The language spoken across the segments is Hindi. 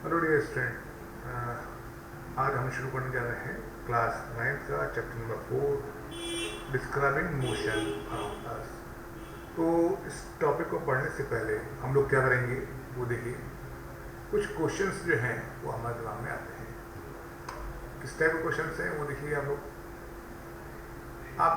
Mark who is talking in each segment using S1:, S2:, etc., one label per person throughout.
S1: हेलो डियर स्टूडेंट, आज हम शुरू करने जा रहे हैं क्लास 9th का chapter number 4 describing motion around us. तो इस टॉपिक को पढ़ने से पहले हम लोग क्या करेंगे वो देखिए। कुछ क्वेश्चंस जो हैं वो हमारे दिमाग में आते हैं। किस टाइप के क्वेश्चंस हैं वो देखिए। आप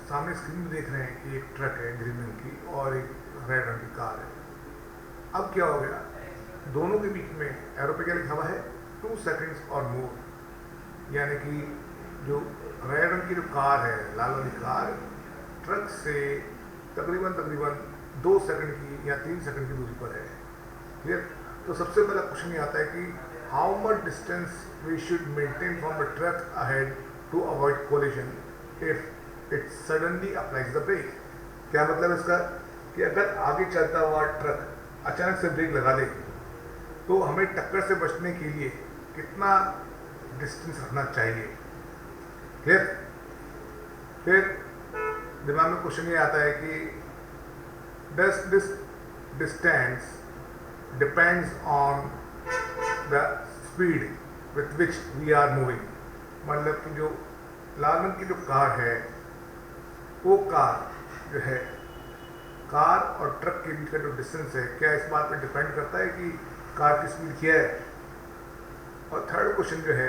S1: सामने स्क्रीन में देख रहे हैं कि एक ट्रक है ग्रीन रंग की और एक रेड रंग की कार है। अब क्या हो गया, दोनों के बीच में एरो पे क्या लिखा हुआ है 2 सेकंड्स और मोर, यानी कि जो रेड रंग की जो कार है, लाल वाली कार, ट्रक से तकरीबन 2 सेकंड की या 3 सेकंड की दूरी पर है। क्लियर। तो सबसे पहला क्वेश्चन ये आता है कि how much distance we should maintain from the truck ahead to avoid collision if it suddenly applies the brake. क्या मतलब है इसका कि अगर आगे चलता हुआ ट्रक अचानक से ब्रेक लगा दे तो हमें टक्कर से बचने के लिए कितना डिस्टेंस रखना चाहिए। क्लियर। फिर दिमाग में क्वेश्चन ये आता है कि does this distance depends on the speed with which we are moving. मतलब कि जो लाल रंग की जो कार है, वो कार जो है, कार और ट्रक के बीच का जो डिस्टेंस है, क्या इस बात पर डिपेंड करता है कि कार की स्पीड क्या है। और थर्ड क्वेश्चन जो है,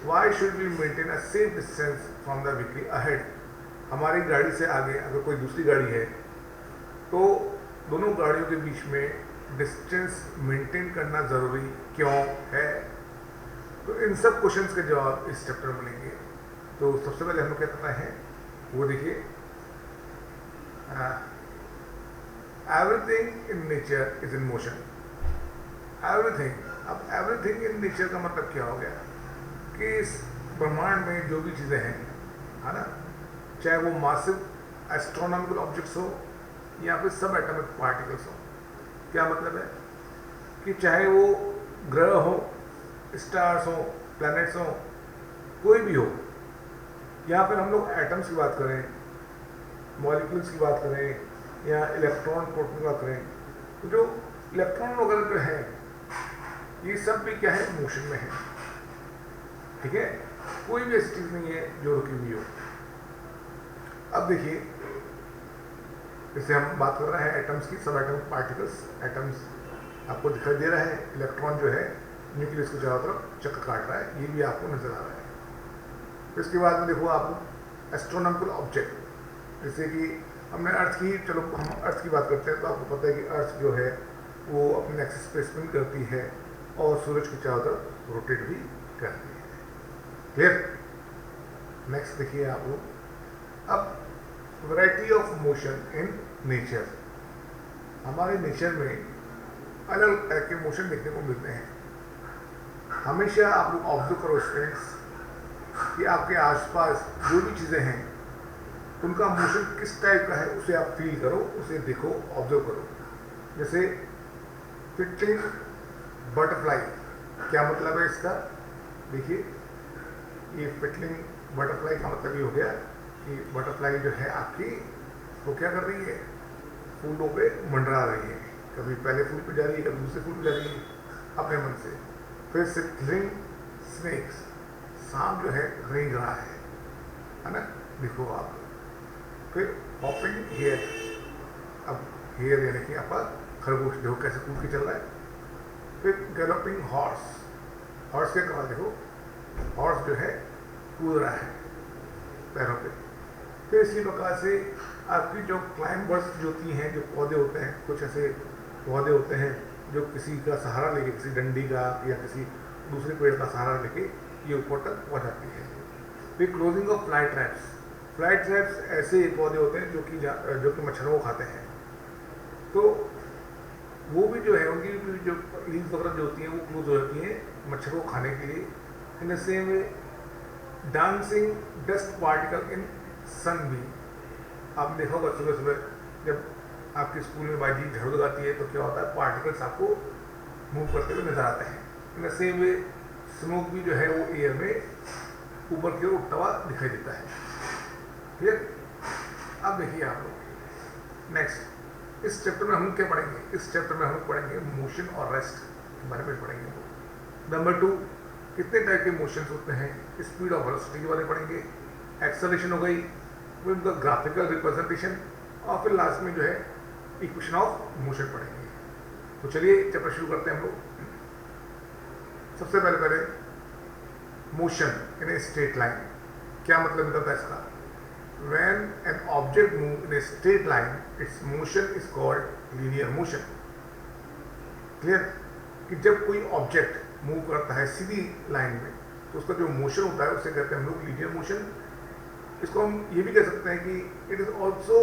S1: why should we maintain a safe distance from the vehicle ahead. हमारी गाड़ी से आगे अगर कोई दूसरी गाड़ी है तो दोनों गाड़ियों के बीच में डिस्टेंस मेंटेन करना ज़रूरी क्यों है। तो इन सब क्वेश्चंस के जवाब इस चैप्टर में मिलेंगे। तो सबसे पहले हम लोग क्या करना है वो देखिए। Everything in nature is in motion. Everything, अब एवरीथिंग इन नेचर का मतलब क्या हो गया कि इस ब्रह्मांड में जो भी चीज़ें हैं, है ना, चाहे वो मासिव एस्ट्रोनॉमिकल ऑब्जेक्ट्स हो या फिर सब एटॉमिक पार्टिकल्स हो। क्या मतलब है कि चाहे वो ग्रह हो, स्टार्स हो, प्लैनेट्स हो, कोई भी हो, या फिर हम लोग एटम्स की बात करें, मॉलिक्यूल्स की बात करें या इलेक्ट्रॉन प्रोटॉन की बात करें, तो जो इलेक्ट्रॉन वगैरह जो है ये सब भी क्या है, मोशन में है। ठीक है, कोई भी ऐसी चीज नहीं है जो रुकी हुई हो। अब देखिए, जैसे हम बात कर रहे हैं एटम्स की, सब एटॉमिक पार्टिकल्स, एटम्स आपको दिखाई दे रहा है। इलेक्ट्रॉन जो है न्यूक्लियस को चारों तरफ चक्कर काट रहा है, ये भी आपको नजर आ रहा है। इसके बाद में देखो आपको एस्ट्रोनॉमिकल ऑब्जेक्ट, जैसे कि हमने अर्थ की, चलो हम अर्थ की बात करते हैं तो आपको पता है कि अर्थ जो है वो अपने एक्सिस पे स्पिन करती है और सूरज की चारों तरफ रोटेट भी करती है। क्लियर। नेक्स्ट देखिए आप लोग, अब variety of motion in nature. हमारे नेचर में अलग अलग तरह के मोशन देखने को मिलते हैं। हमेशा आप लोग ऑब्जर्व करो स्टूडेंट्स कि आपके आसपास जो भी चीज़ें हैं उनका मोशन किस टाइप का है, उसे आप फील करो, उसे देखो, ऑब्जर्व करो। जैसे फ्लिटिंग बटरफ्लाई, क्या मतलब है इसका, देखिए। ये फ्लिटिंग बटरफ्लाई का मतलब ये हो गया कि बटरफ्लाई जो है आपकी, वो क्या कर रही है, फूलों पे मंडरा रही है। कभी पहले फूल पे जा रही है, कभी दूसरे फूल पे जा रही है अपने मन से। फिर स्लिंग स्नेक्स, सांप जो है रेंग रहा है ना, देखो आप। फिर हॉपिंग हेयर, अब हेयर यानी कि आपका खरगोश, देखो कैसे कूद के चल रहा है। फिर गैलोपिंग हॉर्स, हॉर्स क्या कर रहा है, देखो हॉर्स जो है कूद रहा है पैरों पे। फिर इसी प्रकार से आपकी जो क्लाइंबर्स जो होती हैं, जो पौधे होते हैं, कुछ ऐसे पौधे होते हैं जो किसी का सहारा लेके, किसी डंडी का या किसी दूसरे पेड़ का सहारा लेके ये ऊपर तक पहुँच जाती है। फिर closing of fly traps. Fly traps ऐसे पौधे होते हैं जो कि मच्छरों को खाते हैं। तो वो भी जो है उनकी भी जो लीव्स वगैरह जो होती हैं वो क्लोज हो जाती हैं मच्छरों को खाने के लिए। In the same way dancing dust particle in sun भी, आपने देखा होगा सुबह सुबह जब आपके स्कूल में बाजी झाड़ू लगाती है तो क्या होता है, पार्टिकल्स आपको मूव करते हुए नजर आते हैं। इन द सेम वे स्मोक भी जो है वो एयर में ऊपर की ओर उठता हुआ दिखाई देता है। क्लियर। अब देखिए आप लोग नेक्स्ट, इस चैप्टर में हम क्या पढ़ेंगे, इस चैप्टर में हम पढ़ेंगे मोशन और रेस्ट। के बारे में पढ़ेंगे। नंबर 2, कितने टाइप के मोशंस होते हैं, स्पीड और वेलोसिटी के बारे में पढ़ेंगे। एक्सेलरेशन हो गई, विद द ग्राफिकल रिप्रेजेंटेशन, और फिर लास्ट में जो है इक्वेशन ऑफ मोशन पढ़ेंगे। तो चलिए चैप्टर शुरू करते हैं हम लोग। सबसे पहले motion in a straight line, क्या मतलब निकलता है इसका? When an object moves in a straight line, its motion is called linear motion. Clear? कि जब कोई ऑब्जेक्ट मूव करता है सीधी लाइन में तो उसका जो मोशन होता है उसे कहते हैं हम लोग लीनियर मोशन। इसको हम ये भी कह सकते हैं कि it is also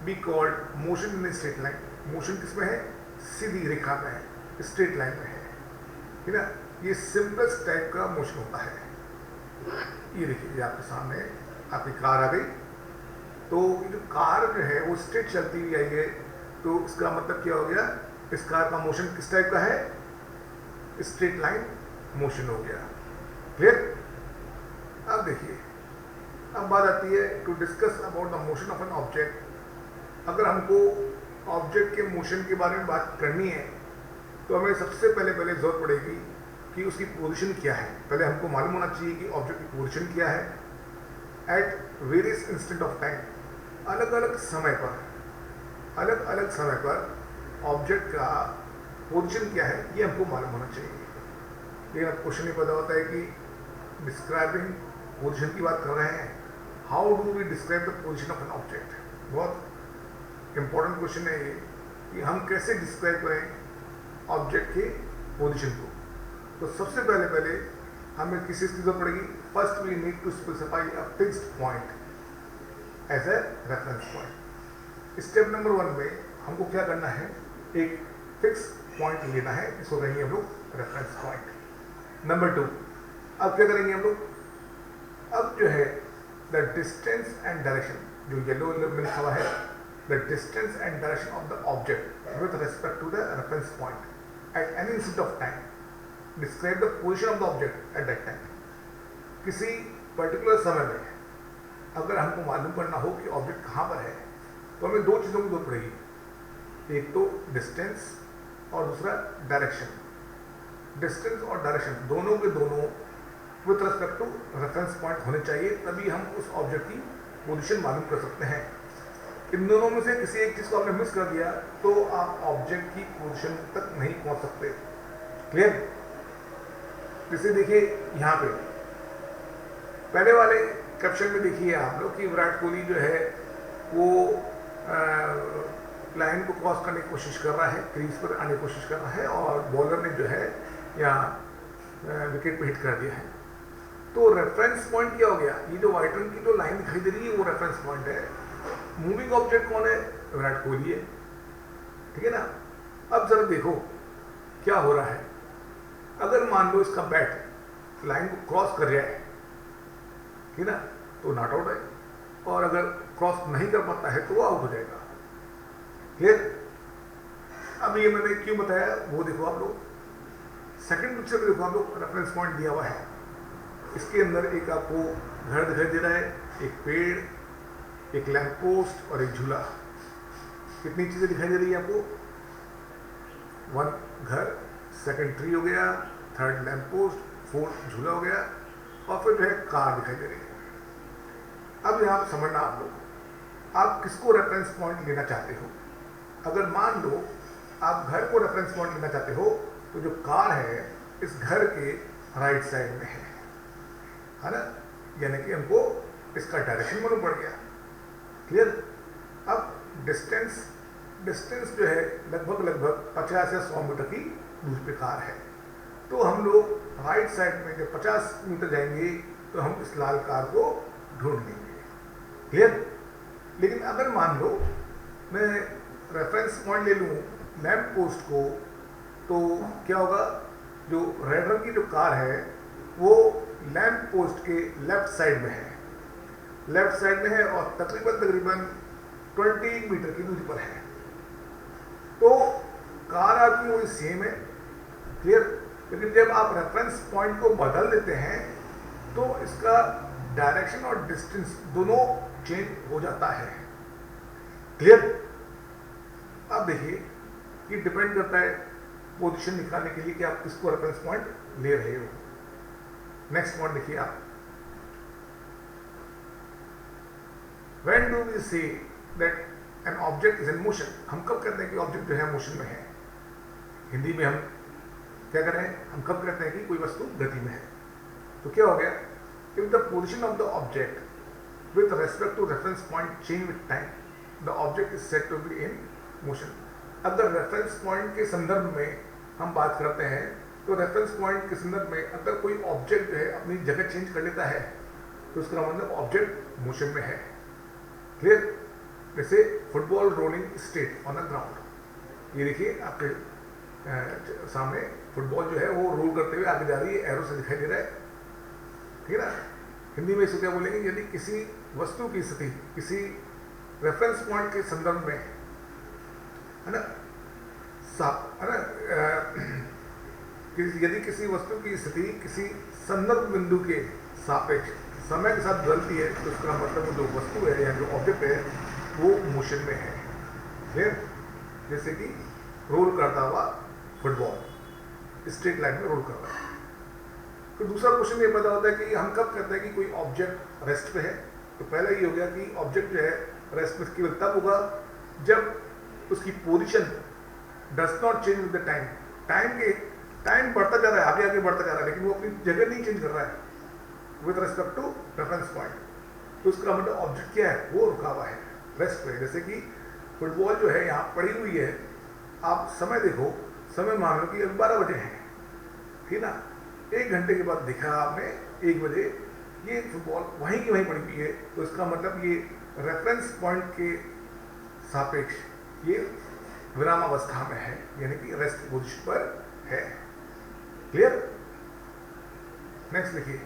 S1: be called motion in a straight line. Motion किसमें है? सीधी रेखा में है, स्ट्रेट लाइन में है, ठीक है ना? ये सिंपलेस्ट टाइप का मोशन होता है। ये देखिए आपके सामने आपकी कार आ गई, तो ये जो कार जो है वो स्ट्रेट चलती हुई आई है, तो इसका मतलब क्या हो गया? इस कार का मोशन किस टाइप का है? स्ट्रेट लाइन मोशन हो गया। क्लियर? अब देखिए, अब बात आती है to discuss about the motion of an object. अगर हमको ऑब्जेक्ट के मोशन के बारे में बात करनी है तो हमें सबसे पहले जरूरत पड़ेगी कि उसकी पोजीशन क्या है। पहले हमको मालूम होना चाहिए कि ऑब्जेक्ट की पोजीशन क्या है at various instant of time. अलग अलग समय पर ऑब्जेक्ट का पोजीशन क्या है ये हमको मालूम होना चाहिए। लेकिन अब क्वेश्चन ये पता होता है कि डिस्क्राइबिंग पोजीशन की बात कर रहे हैं, how do we describe the position of an object. बहुत इंपॉर्टेंट क्वेश्चन है ये कि हम कैसे डिस्क्राइब करें ऑब्जेक्ट के पोजीशन को। तो सबसे पहले हमें किस चीज़ की जरूरत पड़ेगी? First we need to specify a fixed point as a reference point. Step number 1 में हमको क्या करना है? एक फिक्स पॉइंट लेना है, इसको कहेंगे हम लोग रेफरेंस पॉइंट। नंबर 2, अब क्या करेंगे हम लोग? अब जो है द डिस्टेंस एंड डायरेक्शन, जो येलो में लिखा हुआ है, the distance and direction of the object with respect to the reference point at any instant of time. Describe the position of the object at that time. किसी पर्टिकुलर समय में अगर हमको मालूम करना हो कि ऑब्जेक्ट कहाँ पर है तो हमें 2 चीज़ों की जरूरत पड़ेगी, एक तो डिस्टेंस और दूसरा डायरेक्शन। डिस्टेंस और डायरेक्शन दोनों के दोनों with respect to reference point होने चाहिए, तभी हम उस ऑब्जेक्ट की पोजीशन मालूम कर सकते हैं। इन दोनों में से किसी एक चीज़ को आपने मिस कर दिया तो आप ऑब्जेक्ट की पोजीशन तक नहीं पहुंच सकते। क्लियर? जैसे देखिए यहाँ पे पहले वाले कैप्शन में देखिए आप लोग कि विराट कोहली जो है वो लाइन को क्रॉस करने की कोशिश कर रहा है, क्रीज पर आने की कोशिश कर रहा है और बॉलर ने जो है यहाँ विकेट पे हिट कर दिया है। तो रेफरेंस पॉइंट क्या हो गया? ये जो व्हाइट रंग की जो लाइन दिखाई दे रही है वो रेफरेंस पॉइंट है। मूविंग ऑब्जेक्ट कौन है? विराट कोहली है, ठीक है ना? अब जरा देखो क्या हो रहा है। अगर मान लो इसका बैट लाइन को क्रॉस कर जाए, ठीक है ना, तो नॉट आउट है, और अगर क्रॉस नहीं कर पाता है तो वो आउट हो जाएगा। क्लियर? अब ये मैंने क्यों बताया वो देखो आप लोग। सेकंड पिक्चर में देखो आप लोग, रेफरेंस पॉइंट दिया हुआ है, इसके अंदर एक आपको घर दिखाई दे रहा है, एक पेड़, एक लैंप पोस्ट और एक झूला। कितनी चीजें दिखाई दे रही है आपको? 1 घर, सेकंड ट्री हो गया, थर्ड लैंप पोस्ट, 4th झूला हो गया, और फिर जो है कार दिखाई दे रही है। अब यहाँ समझना आप लोग, आप किसको रेफरेंस पॉइंट लेना चाहते हो? अगर मान लो आप घर को रेफरेंस पॉइंट लेना चाहते हो तो जो कार है इस घर के राइट साइड में है ना? यानी कि हमको इसका डायरेक्शन मालूम पड़ गया। क्लियर? अब डिस्टेंस जो है लगभग 50 या 100 मीटर की दूरी पे कार है, तो हम लोग राइट साइड में जब 50 मीटर जाएंगे तो हम इस लाल कार को ढूंढ लेंगे। क्लियर? लेकिन अगर मान लो मैं रेफरेंस पॉइंट ले लूँ लैंप पोस्ट को, तो क्या होगा? जो रेड रंग की जो कार है वो लैंप पोस्ट के लेफ्ट साइड में है, और तकरीबन 20 मीटर की दूरी पर है। तो कार आपकी वही सेम है। क्लियर? लेकिन जब आप रेफरेंस पॉइंट को बदल देते हैं तो इसका डायरेक्शन और डिस्टेंस दोनों चेंज हो जाता है। क्लियर? अब देखिए, ये डिपेंड करता है पोजीशन निकालने के लिए कि आप किसको रेफरेंस पॉइंट ले रहे हो। नेक्स्ट पॉइंट देखिए आप, when do we say that an object is in motion, हम कब कहते हैं कि ऑब्जेक्ट जो है मोशन में है। हिंदी में हम क्या कर रहे हैं, हम कब कहते हैं कि कोई वस्तु गति में है। तो क्या हो गया, if the position of the object with respect to reference point change with time, the object is said to be in motion. अगर रेफरेंस पॉइंट के संदर्भ में हम बात करते हैं, तो रेफरेंस पॉइंट के संदर्भ में अगर कोई ऑब्जेक्ट जो है अपनी जगह चेंज कर लेता है, तो उसका मतलब ऑब्जेक्ट मोशन में है। क्लियर। जैसे football rolling state on the ground, ये देखिए आपके सामने फुटबॉल जो है वो रोल करते हुए आगे जा रही है, एरो से दिखाई दे रहा है, ठीक है ना। हिंदी में इसको क्या बोलेंगे, यदि किसी वस्तु की स्थिति किसी रेफरेंस पॉइंट के संदर्भ में है ना, है ना, यदि किसी वस्तु की स्थिति किसी संदर्भ बिंदु के सापेक्ष समय के साथ बदलती है, तो उसका मतलब जो वस्तु है या जो ऑब्जेक्ट है वो मोशन में है। फिर जैसे कि रोल करता हुआ फुटबॉल स्ट्रेट लाइन में रोल कर रहा है। तो दूसरा क्वेश्चन ये पता होता है कि हम कब कहते हैं कि कोई ऑब्जेक्ट रेस्ट पे है। तो पहला ये हो गया कि ऑब्जेक्ट जो है रेस्ट में केवल तब होगा जब उसकी position does not change with the time. Time बढ़ता जा रहा है, आगे आगे बढ़ता जा रहा है, लेकिन वो अपनी जगह नहीं चेंज कर रहा है with respect to reference point. तो उसका मतलब ऑब्जेक्ट क्या है, वो रुका हुआ है रेस्ट पे। जैसे कि फुटबॉल जो है यहाँ पड़ी हुई है, आप समय देखो, समय मान लो कि अब 12 बजे है, ठीक ना। 1 घंटे के बाद देखा आपने 1 बजे ये फुटबॉल वहीं की वहीं पड़ी हुई है, तो इसका मतलब ये रेफरेंस पॉइंट के सापेक्ष ये विरामावस्था में है, यानी कि रेस्ट पोजिशन पर है। क्लियर। नेक्स्ट देखिए,